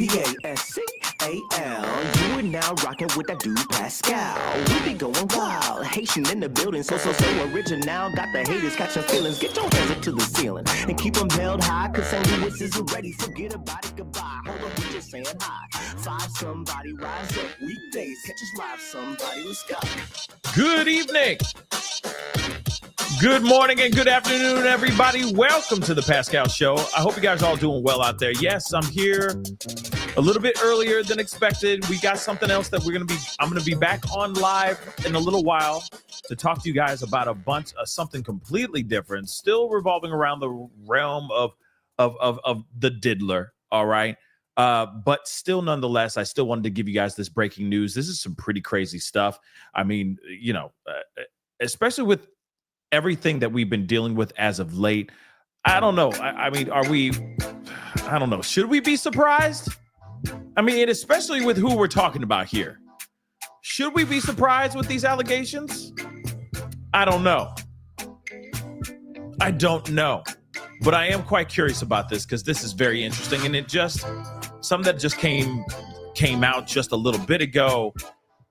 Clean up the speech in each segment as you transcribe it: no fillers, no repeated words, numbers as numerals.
Pascal. You are now rocking with that dude Pascal. We be going wild, Haitian in the building, so original. Got the haters catching feelings. Get your hands up to the ceiling and keep them held high, cause St. Louis is ready. Forget about it, goodbye. Hold on, we just saying hi. Five somebody, rise up weekdays. Catch us live, somebody, let's go. Good evening. Good morning and good afternoon, everybody. Welcome to the Pascal Show. I hope you guys are all doing well out there. Yes, I'm here a little bit earlier than expected. We got something else that I'm going to be back on live in a little while to talk to you guys about a bunch of something completely different, still revolving around the realm of the diddler. All right. But still, nonetheless, I still wanted to give you guys this breaking news. This is some pretty crazy stuff. I mean, especially with everything that we've been dealing with as of late. I don't know. I mean, I don't know. Should we be surprised? I mean, especially with who we're talking about here. Should we be surprised with these allegations? I don't know. I don't know. But I am quite curious about this because this is very interesting. And something that just came out just a little bit ago.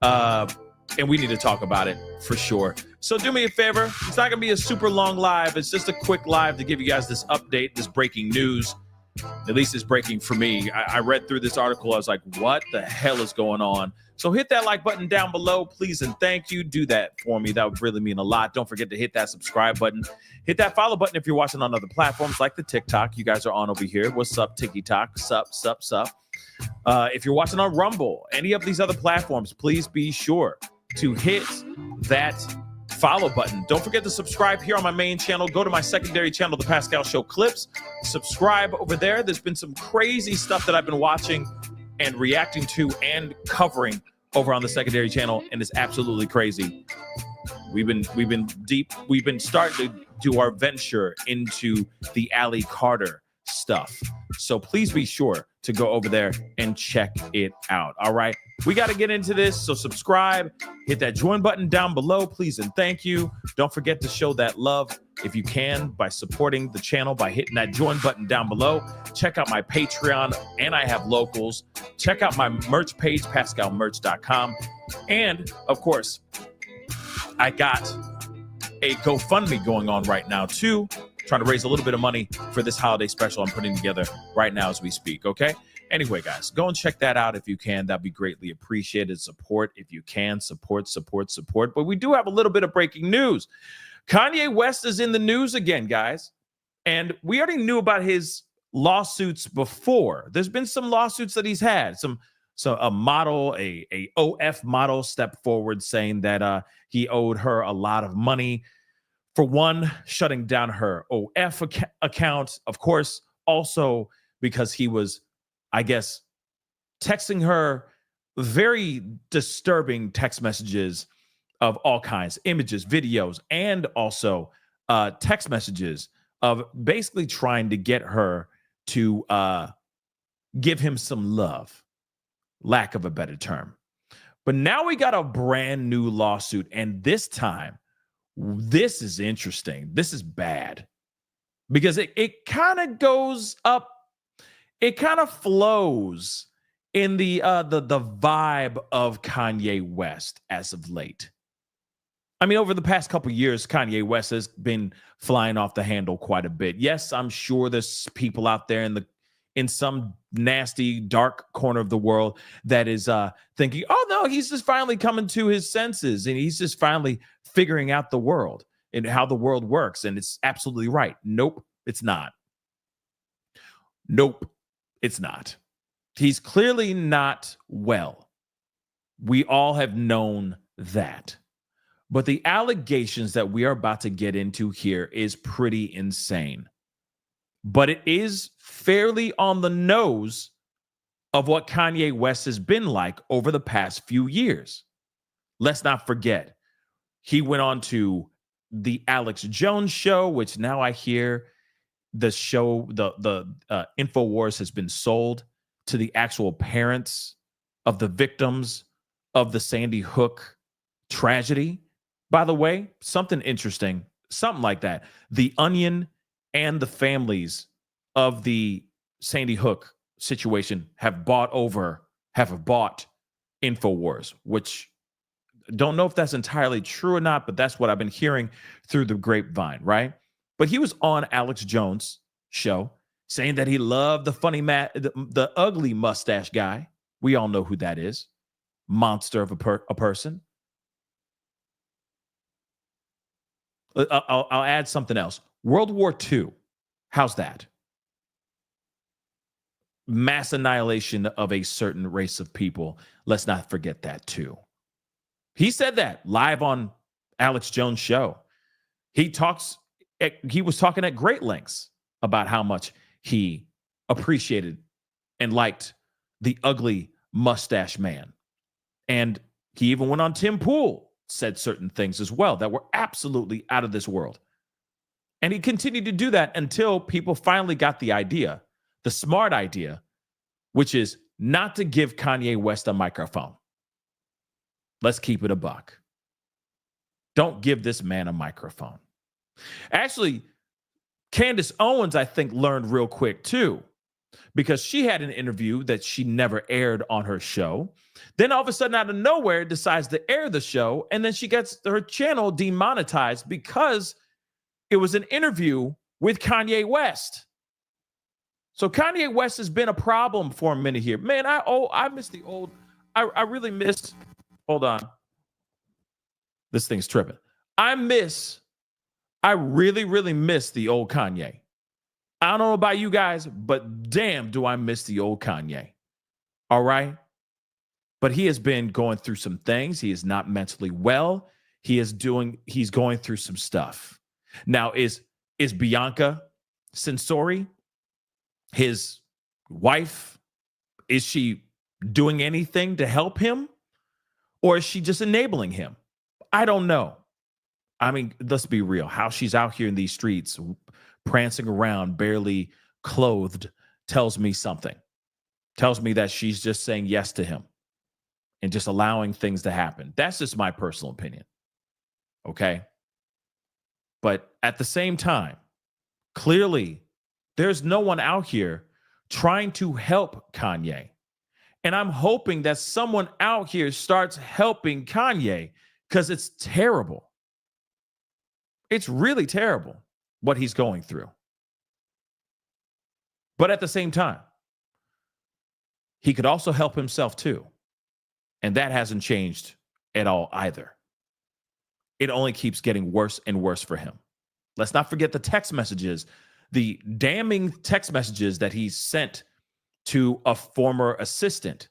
And we need to talk about it for sure. So do me a favor. It's not going to be a super long live. It's just a quick live to give you guys this update, this breaking news. At least it's breaking for me. I read through this article. I was like, what the hell is going on? So hit that like button down below, please, and thank you. Do that for me. That would really mean a lot. Don't forget to hit that subscribe button. Hit that follow button if you're watching on other platforms like the TikTok. You guys are on over here. What's up, TikTok? Sup. If you're watching on Rumble, any of these other platforms, please be sure to hit that follow button. Don't forget to subscribe here on my main channel. Go to my secondary channel, The Pascal Show Clips. Subscribe over there. There's been some crazy stuff that I've been watching and reacting to and covering over on the secondary channel, and it's absolutely crazy. We've been deep. We've been starting to do our venture into the Ali Carter stuff. So please be sure to go over there and check it out. All right. We got to get into this. So subscribe, hit that join button down below, please. And thank you. Don't forget to show that love if you can by supporting the channel by hitting that join button down below. Check out my Patreon and I have locals. Check out my merch page, pascalmerch.com. And of course, I got a GoFundMe going on right now too. Trying to raise a little bit of money for this holiday special I'm putting together right now as we speak, okay? Anyway, guys, go and check that out if you can. That'd be greatly appreciated. Support if you can. Support. But we do have a little bit of breaking news. Kanye West is in the news again, guys. And we already knew about his lawsuits before. There's been some lawsuits that he's had. A model, a OF model stepped forward saying that he owed her a lot of money. For one, shutting down her OF account, of course, also because he was, I guess, texting her very disturbing text messages of all kinds, images, videos, and also text messages of basically trying to get her to give him some love, lack of a better term. But now we got a brand new lawsuit, and this time, this is interesting. This is bad because it kind of goes up. It kind of flows in the vibe of Kanye West as of late. I mean, over the past couple of years, Kanye West has been flying off the handle quite a bit. Yes, I'm sure there's people out there in some nasty, dark corner of the world that is thinking, oh, no, he's just finally coming to his senses and he's just finally figuring out the world and how the world works. And it's absolutely right. Nope, it's not. Nope, it's not. He's clearly not well. We all have known that. But the allegations that we are about to get into here is pretty insane. But it is fairly on the nose of what Kanye West has been like over the past few years. Let's not forget, he went on to the Alex Jones show, which now I hear the show, the InfoWars has been sold to the actual parents of the victims of the Sandy Hook tragedy. By the way, something interesting, something like that. The Onion and the families of the Sandy Hook situation have bought InfoWars, which don't know if that's entirely true or not, but that's what I've been hearing through the grapevine, right? But he was on Alex Jones' show saying that he loved the the ugly mustache guy. We all know who that is. Monster of a person. I'll add something else. World War II. How's that? Mass annihilation of a certain race of people. Let's not forget that too. He said that live on Alex Jones' show. He was talking at great lengths about how much he appreciated and liked the ugly mustache man. And he even went on Tim Pool, said certain things as well that were absolutely out of this world. And he continued to do that until people finally got the idea, the smart idea, which is not to give Kanye West a microphone. Let's keep it a buck. Don't give this man a microphone. Actually, Candace Owens, I think, learned real quick too, because she had an interview that she never aired on her show. Then all of a sudden, out of nowhere, decides to air the show, and then she gets her channel demonetized because it was an interview with Kanye West. So Kanye West has been a problem for a minute here. Man, I miss the old. I really miss. Hold on. This thing's tripping. I really, really miss the old Kanye. I don't know about you guys, but damn, do I miss the old Kanye. All right? But he has been going through some things. He is not mentally well. He's going through some stuff. Now, is Bianca Censori, his wife, is she doing anything to help him? Or is she just enabling him? I don't know. I mean, let's be real. How she's out here in these streets, prancing around, barely clothed, tells me something. Tells me that she's just saying yes to him and just allowing things to happen. That's just my personal opinion. Okay? But at the same time, clearly, there's no one out here trying to help Kanye. And I'm hoping that someone out here starts helping Kanye, because it's terrible. It's really terrible what he's going through. But at the same time, he could also help himself too. And that hasn't changed at all either. It only keeps getting worse and worse for him. Let's not forget the text messages, the damning text messages that he sent to a former assistant.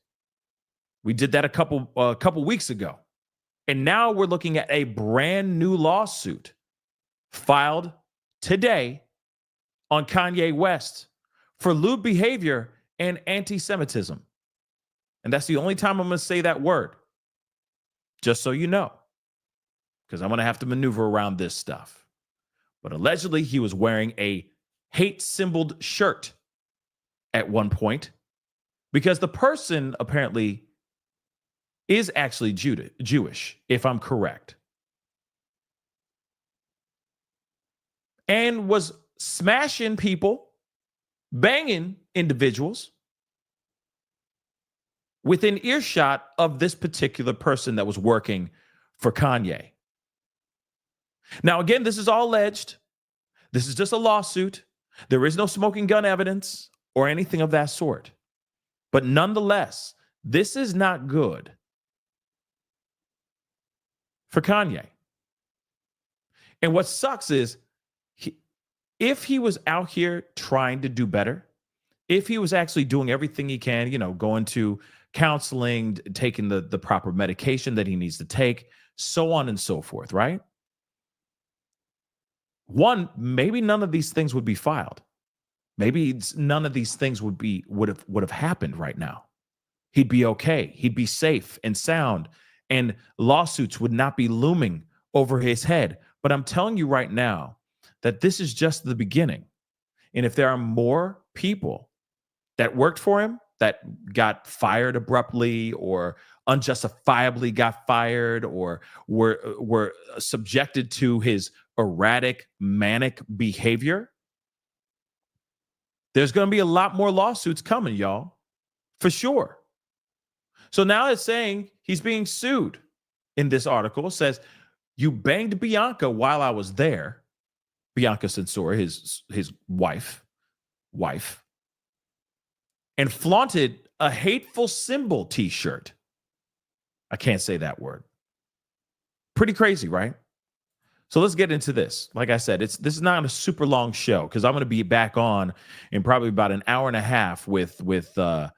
We did that a couple weeks ago. And now we're looking at a brand new lawsuit filed today on Kanye West for lewd behavior and anti-Semitism. And that's the only time I'm going to say that word, just so you know, because I'm going to have to maneuver around this stuff. But allegedly, he was wearing a hate-symboled shirt at one point because the person apparently is actually Jewish, if I'm correct, and was smashing people, banging individuals within earshot of this particular person that was working for Kanye. Now, again, this is all alleged. This is just a lawsuit. There is no smoking gun evidence or anything of that sort. But nonetheless, this is not good for Kanye. And what sucks is if he was out here trying to do better, if he was actually doing everything he can, going to counseling, taking the proper medication that he needs to take, so on and so forth, right? One, maybe none of these things would be filed. Maybe none of these things would have happened right now. He'd be okay. He'd be safe and sound, and lawsuits would not be looming over his head. But I'm telling you right now that this is just the beginning. And if there are more people that worked for him that got fired abruptly or unjustifiably got fired or were subjected to his erratic, manic behavior, There's going to be a lot more lawsuits coming, y'all, for sure. So now it's saying he's being sued in this article. It says, you banged Bianca while I was there. Bianca Censora, his wife, and flaunted a hateful symbol t-shirt. I can't say that word. Pretty crazy, right? So let's get into this. Like I said, this is not a super long show because I'm going to be back on in probably about an hour and a half to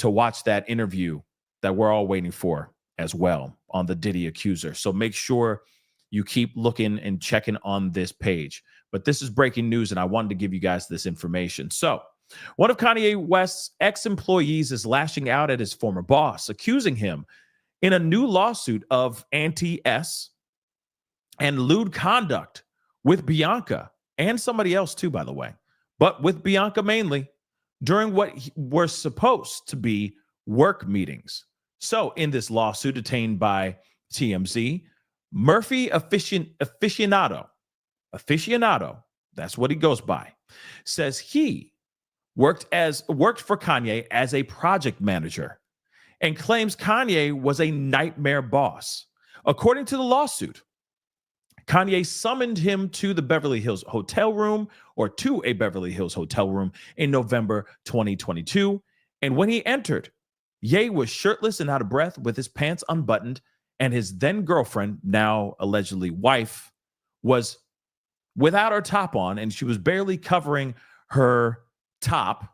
watch that interview that we're all waiting for as well on the Diddy accuser. So make sure you keep looking and checking on this page. But this is breaking news, and I wanted to give you guys this information. So one of Kanye West's ex-employees is lashing out at his former boss, accusing him in a new lawsuit of anti-S and lewd conduct with Bianca and somebody else too, by the way, but with Bianca mainly during what were supposed to be work meetings. So in this lawsuit obtained by TMZ, Murphy aficionado, that's what he goes by, says he worked for Kanye as a project manager and claims Kanye was a nightmare boss. According to the lawsuit, Kanye summoned him to a Beverly Hills hotel room in November 2022. And when he entered, Ye was shirtless and out of breath with his pants unbuttoned, and his then girlfriend, now allegedly wife, was without her top on, and she was barely covering her top,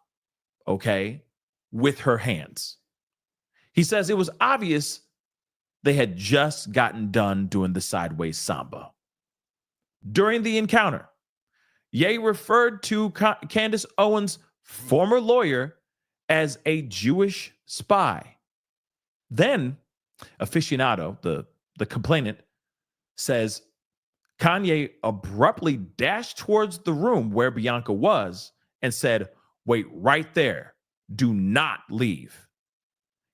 okay, with her hands. He says it was obvious they had just gotten done doing the sideways samba. During the encounter, Ye referred to Candace Owens' former lawyer as a Jewish spy. Then, aficionado, the complainant, says Kanye abruptly dashed towards the room where Bianca was and said, "Wait right there. Do not leave."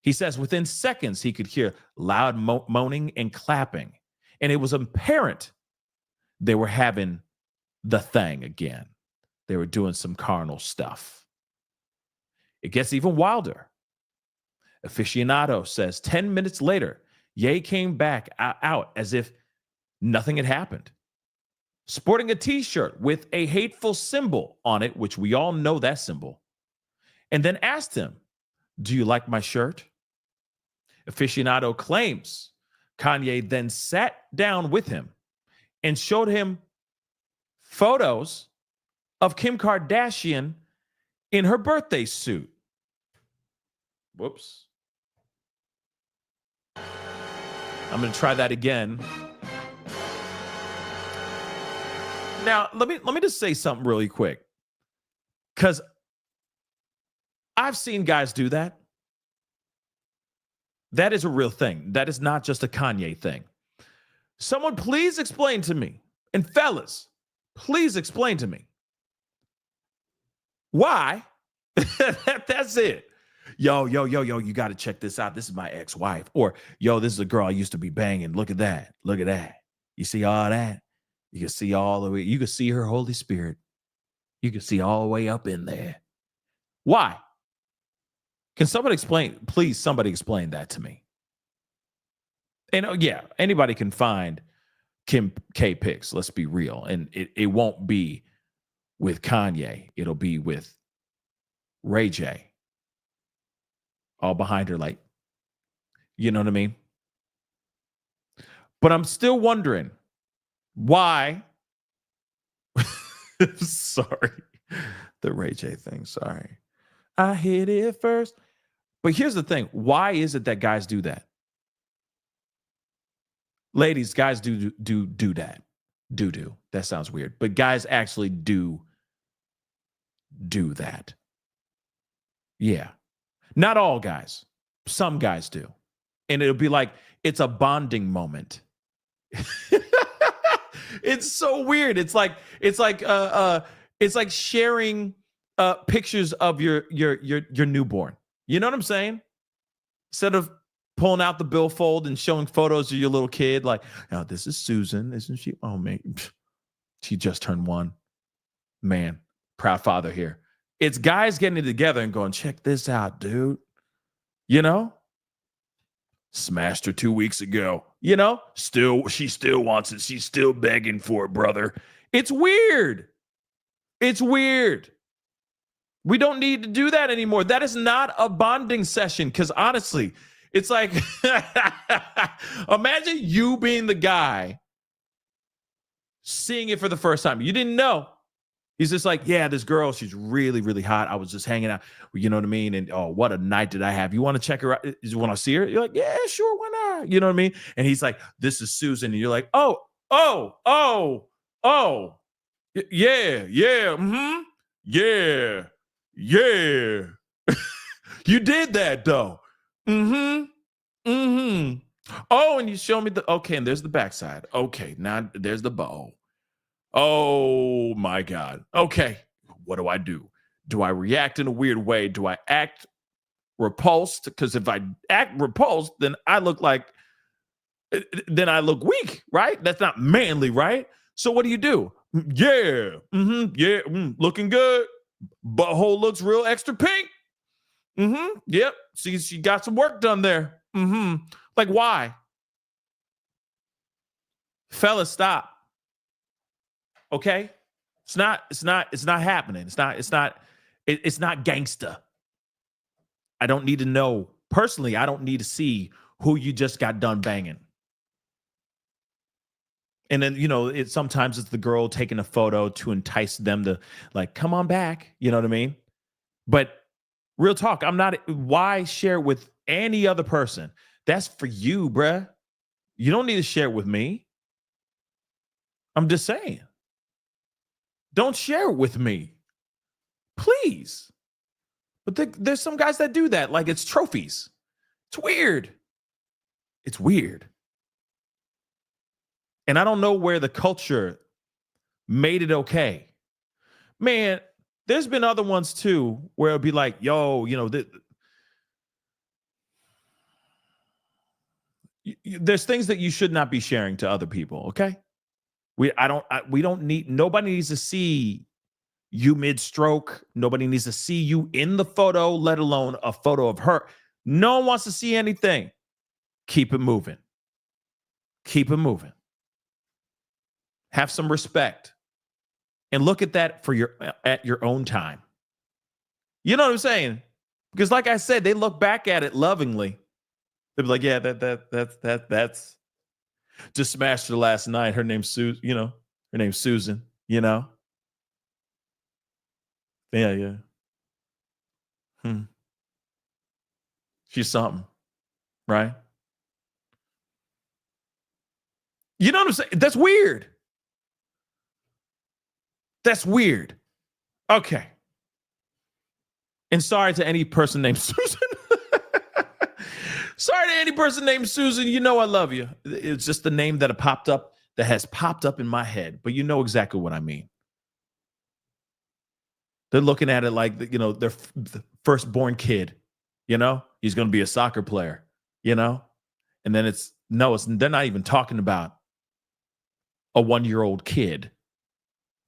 He says within seconds, he could hear loud moaning and clapping, and it was apparent they were having the thing again. They were doing some carnal stuff. It gets even wilder. Aficionado says 10 minutes later, Ye came back out as if nothing had happened, sporting a t-shirt with a hateful symbol on it, which we all know that symbol, and then asked him, "Do you like my shirt?" Aficionado claims Kanye then sat down with him and showed him photos of Kim Kardashian in her birthday suit. Whoops. I'm going to try that again. Now, let me just say something really quick, because I've seen guys do that. That is a real thing. That is not just a Kanye thing. Someone please explain to me, and fellas, please explain to me why. That's it. Yo, you got to check this out. This is my ex-wife. Or, yo, this is a girl I used to be banging. Look at that. Look at that. You see all that? You can see all the way. You can see her Holy Spirit. You can see all the way up in there. Why? Can somebody explain? Please, somebody explain that to me. And yeah, anybody can find Kim K pics. Let's be real. And it won't be with Kanye. It'll be with Ray J. All behind her, like, you know what I mean? But I'm still wondering why. Sorry. The Ray J thing. Sorry. I hit it first. But here's the thing. Why is it that guys do that? Ladies, guys do that. Do. That sounds weird. But guys actually do that. Yeah. Not all guys. Some guys do. And it'll be like, it's a bonding moment. It's so weird. It's like sharing pictures of your newborn. You know what I'm saying? Instead of pulling out the billfold and showing photos of your little kid, like, oh, this is Susan, isn't she? Oh, man, she just turned 1. Man, proud father here. It's guys getting together and going, check this out, dude. You know? Smashed her 2 weeks ago. You know? She still wants it. She's still begging for it, brother. It's weird. It's weird. We don't need to do that anymore. That is not a bonding session because honestly, it's like, imagine you being the guy seeing it for the first time. You didn't know. He's just like, yeah, this girl, she's really, really hot. I was just hanging out. You know what I mean? And oh, what a night did I have? You want to check her out? You want to see her? You're like, yeah, sure, why not? You know what I mean? And he's like, this is Susan. And you're like, oh, yeah, yeah. Yeah. You did that though. Oh, and you show me okay, and there's the backside. Okay, now there's the bow. Oh my God. Okay. What do I do? Do I react in a weird way? Do I act repulsed? Because if I act repulsed, then I look weak, right? That's not manly, right? So what do you do? Yeah. Looking good. Butthole looks real extra pink. Yep. She got some work done there. Like, why? Fellas, stop. Okay? It's not happening. It's not gangsta. I don't need to know. Personally, I don't need to see who you just got done banging. And then, sometimes it's the girl taking a photo to entice them to like, come on back. You know what I mean? But real talk, why share with any other person? That's for you, bruh. You don't need to share it with me. I'm just saying. Don't share it with me. Please. But there's some guys that do that. Like it's trophies. It's weird. It's weird. And I don't know where the culture made it okay. Man, there's been other ones too where it'll be like, yo, there's things that you should not be sharing to other people, okay? Nobody needs to see you mid-stroke. Nobody needs to see you in the photo, let alone a photo of her. No one wants to see anything. Keep it moving. Keep it moving. Have some respect. And look at that at your own time. You know what I'm saying? Because like I said, they look back at it lovingly. They'll be like, yeah, that's just smashed her last night. Her name's Susan, her name's Susan, Yeah. She's something, right? You know what I'm saying? That's weird. That's weird. Okay. And sorry to any person named Susan. Sorry to any person named Susan. You know I love you. It's just the name that has popped up in my head. But you know exactly what I mean. They're looking at it like, their firstborn kid. He's going to be a soccer player. And then they're not even talking about a 1-year-old kid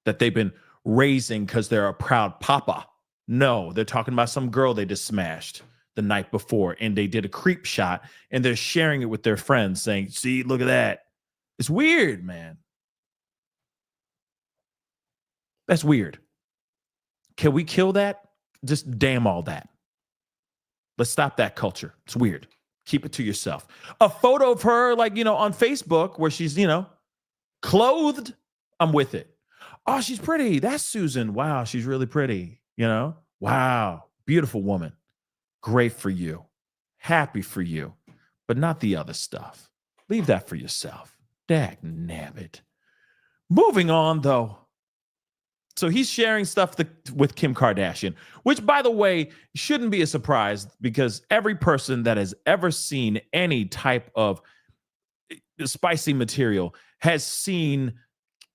that they've been raising because they're a proud papa. No, they're talking about some girl they just smashed the night before, and they did a creep shot, and they're sharing it with their friends saying, see, look at that. It's weird, man. That's weird. Can we kill that? Just damn all that. Let's stop that culture. It's weird. Keep it to yourself. A photo of her, on Facebook where she's, clothed, I'm with it. Oh, she's pretty. That's Susan. Wow, she's really pretty. Wow, beautiful woman. Great for you. Happy for you. But not the other stuff. Leave that for yourself. Dag nabbit. Moving on, though. So he's sharing stuff with Kim Kardashian, which, by the way, shouldn't be a surprise because every person that has ever seen any type of spicy material has seen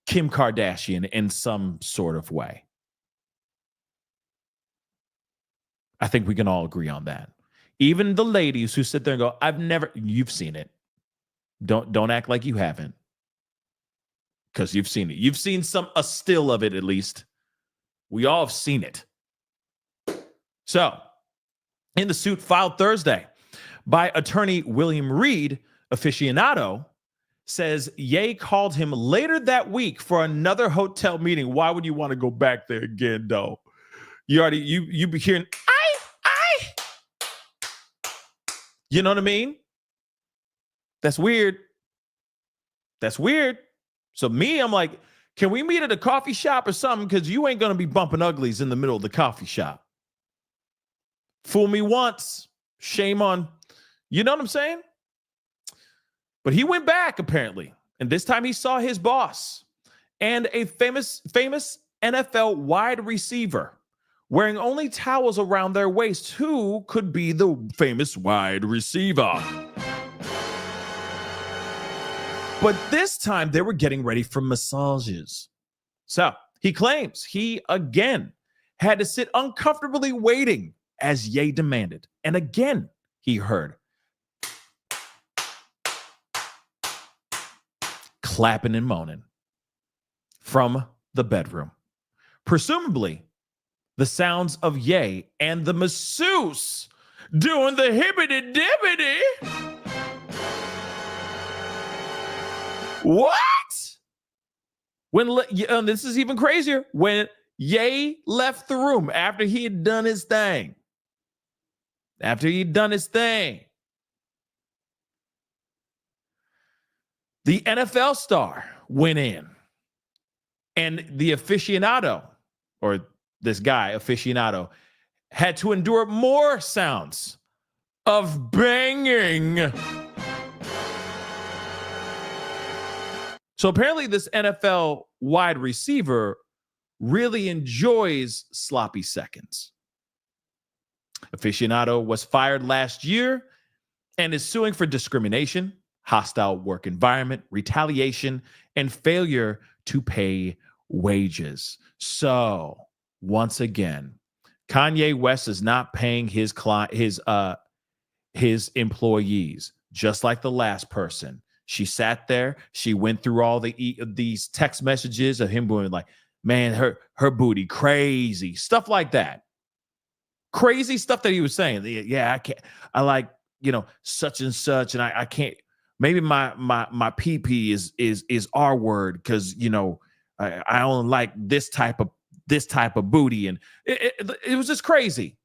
Kim Kardashian in some sort of way. I think we can all agree on that. Even the ladies who sit there and go, you've seen it. Don't act like you haven't. Because you've seen it. You've seen a still of it at least. We all have seen it. So, in the suit filed Thursday by attorney William Reed, aficionado, says Ye called him later that week for another hotel meeting. Why would you want to go back there again, though? You be hearing, I. You know what I mean? That's weird. That's weird. So I'm like, can we meet at a coffee shop or something? Because you ain't going to be bumping uglies in the middle of the coffee shop. Fool me once, shame on, you know what I'm saying? But he went back apparently, and this time he saw his boss and a famous NFL wide receiver wearing only towels around their waist. Who could be the famous wide receiver? But this time they were getting ready for massages. So he claims he again had to sit uncomfortably waiting as Ye demanded. And again, he heard clapping and moaning from the bedroom. Presumably, the sounds of Ye and the masseuse doing the hibbity-dibbity. What? This is even crazier. When Ye left the room after he had done his thing. The NFL star went in, and the aficionado, or this guy, aficionado, had to endure more sounds of banging. So apparently this NFL wide receiver really enjoys sloppy seconds. Aficionado was fired last year and is suing for discrimination, hostile work environment, retaliation, and failure to pay wages. So once again, Kanye West is not paying his employees, just like the last person. She sat there. She went through all these text messages of him going like, man, her booty crazy, stuff like that. Crazy stuff that he was saying. Yeah, I can't. I like, such and such, and I can't. Maybe my pee is R word because I only like this type of booty, and it was just crazy.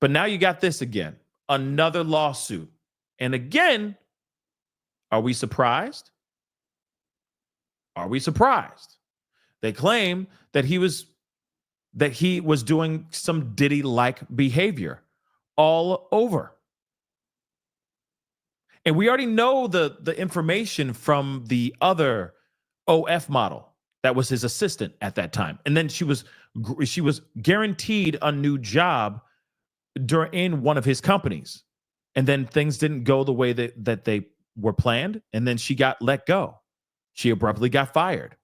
But now you got this again, another lawsuit. And again, are we surprised? They claim that he was doing some Diddy-like behavior all over. And we already know the information from the other OF model that was his assistant at that time. And then she was guaranteed a new job in one of his companies, and then things didn't go the way that they were planned, and then she got let go. She abruptly got fired.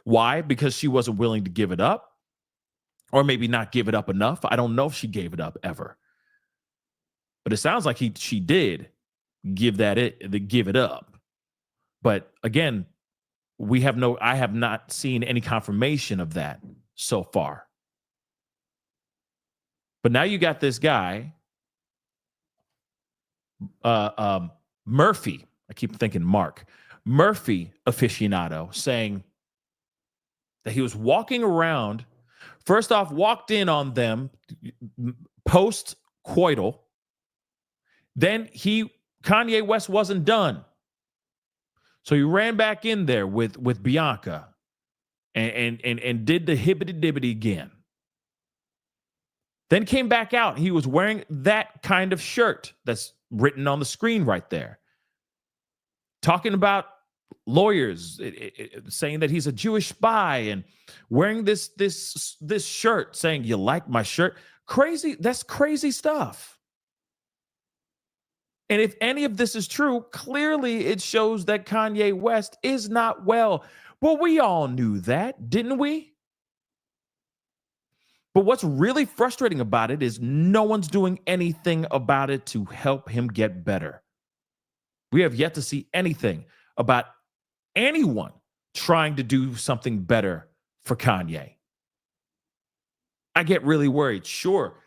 Why? Because she wasn't willing to give it up, or maybe not give it up enough. I don't know if she gave it up ever, but it sounds like she did give it up. But again, I have not seen any confirmation of that so far. But now you got this guy, Murphy. I keep thinking Mark. Murphy aficionado saying that he was walking around, first off, walked in on them post-coital. Then Kanye West wasn't done. So he ran back in there with Bianca and did the hibbity-dibbity again. Then came back out. He was wearing that kind of shirt that's written on the screen right there. Talking about lawyers, saying that he's a Jewish spy, and wearing this shirt saying, you like my shirt? Crazy. That's crazy stuff. And if any of this is true, clearly it shows that Kanye West is not well. Well, we all knew that, didn't we? But what's really frustrating about it is no one's doing anything about it to help him get better. We have yet to see anything about anyone trying to do something better for Kanye. I get really worried. Sure,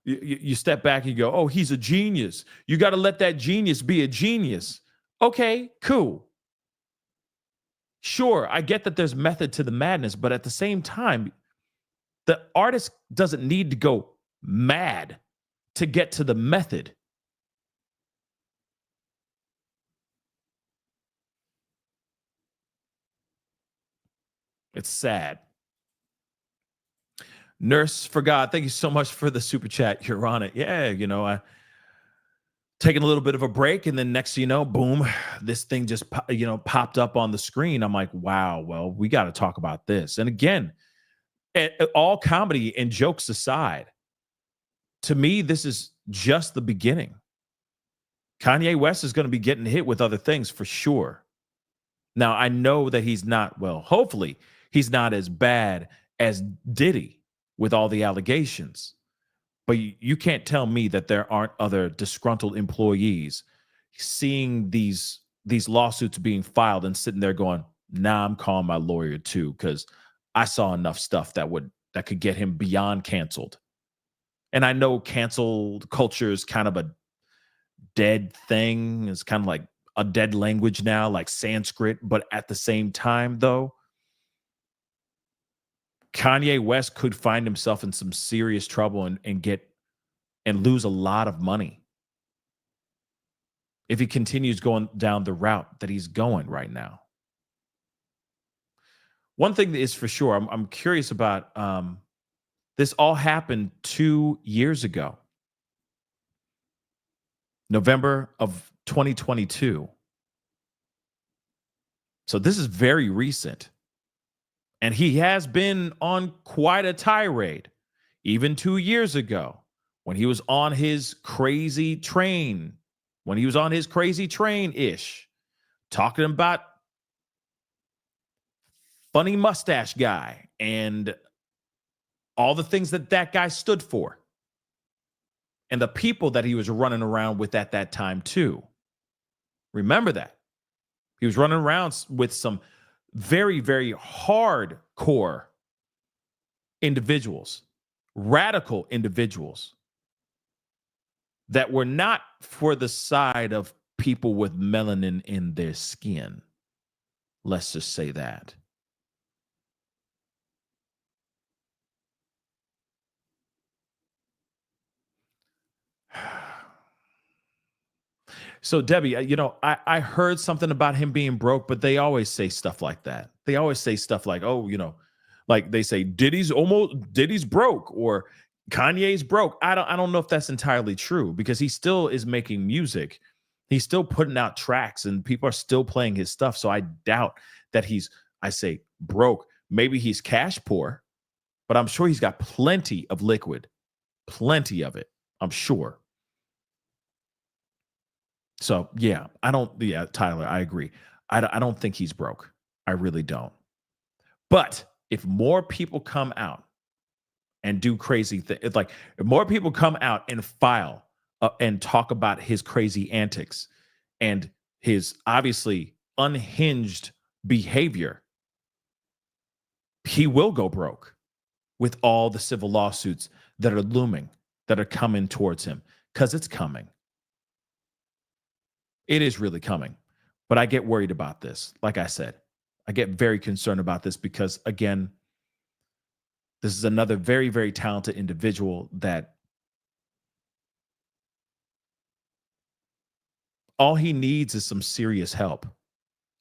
you step back and you go, oh, he's a genius. You got to let that genius be a genius. Okay, cool. Sure, I get that there's method to the madness, but at the same time, the artist doesn't need to go mad to get to the method. It's sad. Nurse for God, thank you so much for the super chat. You're on it. Yeah, I taking a little bit of a break, and then next thing you know, boom, this thing just popped up on the screen. I'm like, wow, well, we got to talk about this. And again, all comedy and jokes aside, to me, this is just the beginning. Kanye West is going to be getting hit with other things for sure. Now, I know that he's not, well, hopefully he's not as bad as Diddy with all the allegations. But you can't tell me that there aren't other disgruntled employees seeing these lawsuits being filed and sitting there going, nah, I'm calling my lawyer too, because I saw enough stuff that could get him beyond canceled. And I know cancel culture is kind of a dead thing. It's kind of like a dead language now, like Sanskrit. But at the same time, though, Kanye West could find himself in some serious trouble and lose a lot of money if he continues going down the route that he's going right now. One thing that is for sure, I'm curious about, this all happened 2 years ago, November of 2022. So this is very recent. And he has been on quite a tirade, even 2 years ago when he was on his crazy train, ish, talking about funny mustache guy and all the things that guy stood for and the people that he was running around with at that time too. Remember that. He was running around with some very, very hardcore individuals, radical individuals that were not for the side of people with melanin in their skin. Let's just say that. So, Debbie, I heard something about him being broke, but they always say stuff like that. They always say stuff like, oh, like they say Diddy's broke or Kanye's broke. I don't know if that's entirely true because he still is making music. He's still putting out tracks and people are still playing his stuff. So I doubt that I say broke. Maybe he's cash poor, but I'm sure he's got plenty of liquid, plenty of it. I'm sure. So, yeah, Tyler, I agree. I don't think he's broke. I really don't. But if more people come out and do crazy things, like if more people come out and file and talk about his crazy antics and his obviously unhinged behavior, he will go broke with all the civil lawsuits that are looming, that are coming towards him, because it's coming. It is really coming. But I get worried about this. Like I said, I get very concerned about this because, again, this is another very, very talented individual that all he needs is some serious help.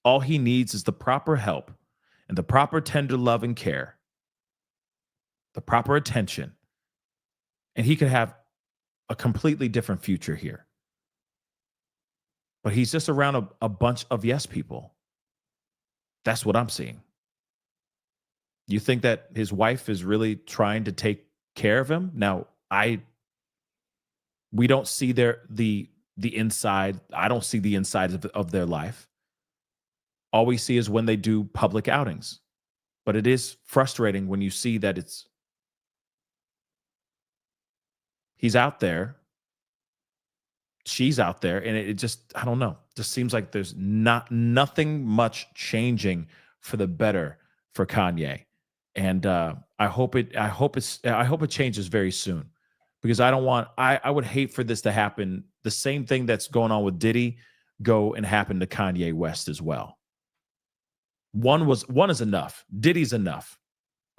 All he needs is the proper help and the proper tender love and care, the proper attention, and he could have a completely different future here. But he's just around a bunch of yes people. That's what I'm seeing. You think that his wife is really trying to take care of him? Now, we don't see the inside. I don't see the inside of their life. All we see is when they do public outings. But it is frustrating when you see that he's out there, she's out there, and it just, I don't know, just seems like there's nothing much changing for the better for Kanye. And I hope it changes very soon, because I would hate for this to happen. The same thing that's going on with Diddy go and happen to Kanye West as well. One is enough. Diddy's enough.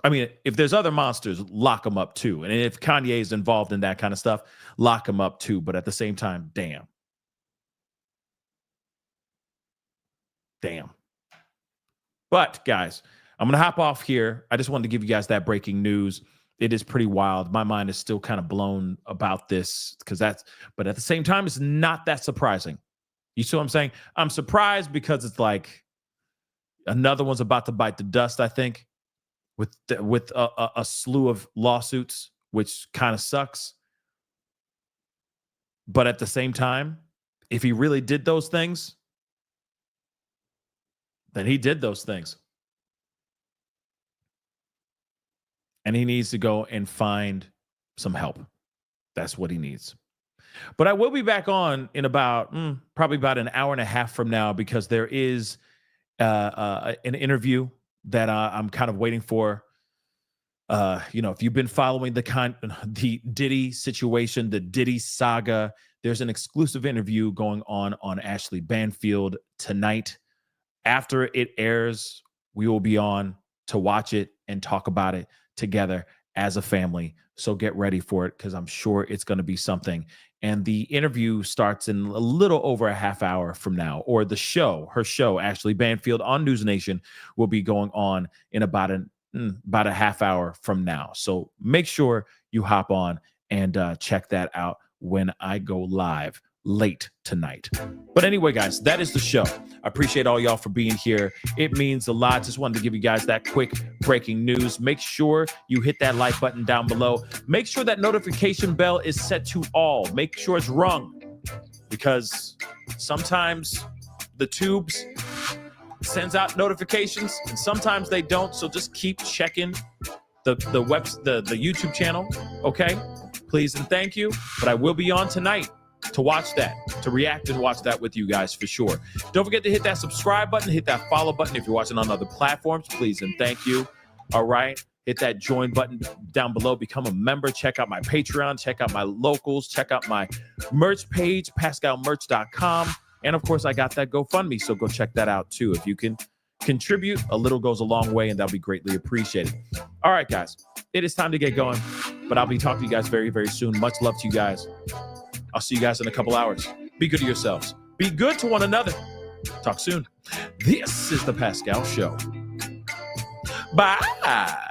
I mean, if there's other monsters, lock them up too. And if Kanye is involved in that kind of stuff, lock him up too. But at the same time, damn. But guys, I'm going to hop off here. I just wanted to give you guys that breaking news. It is pretty wild. My mind is still kind of blown about this, but at the same time, it's not that surprising. You see what I'm saying? I'm surprised because it's like another one's about to bite the dust, I think, with a slew of lawsuits, which kind of sucks. But at the same time, if he really did those things, then he did those things. And he needs to go and find some help. That's what he needs. But I will be back on in probably about an hour and a half from now, because there is an interview that I'm kind of waiting for. If you've been following the Diddy situation, the Diddy saga, there's an exclusive interview going on Ashley Banfield tonight. After it airs, we will be on to watch it and talk about it together as a family. So get ready for it, because I'm sure it's going to be something. And the interview starts in a little over a half hour from now, or her show, Ashley Banfield on News Nation, will be going on in about a half hour from now. So make sure you hop on and check that out when I go live late tonight. But anyway, guys, that is the show. I appreciate all y'all for being here. It means a lot. Just wanted to give you guys that quick breaking news. Make sure you hit that like button down below. Make sure that notification bell is set to all. Make sure it's rung, because sometimes the tubes sends out notifications and sometimes they don't. So just keep checking the YouTube channel. Okay, please and thank you. But I will be on tonight to watch that, to react and watch that with you guys for sure. Don't forget to hit that subscribe button, hit that follow button if you're watching on other platforms, please and thank you. All right, hit that join button down below, become a member, check out my Patreon, check out my locals, check out my merch page, pascalmerch.com. And of course, I got that GoFundMe, so go check that out too. If you can contribute, a little goes a long way, and that'll be greatly appreciated. All right, guys, it is time to get going, but I'll be talking to you guys very, very soon. Much love to you guys. I'll see you guys in a couple hours. Be good to yourselves. Be good to one another. Talk soon. This is The Pascal Show. Bye.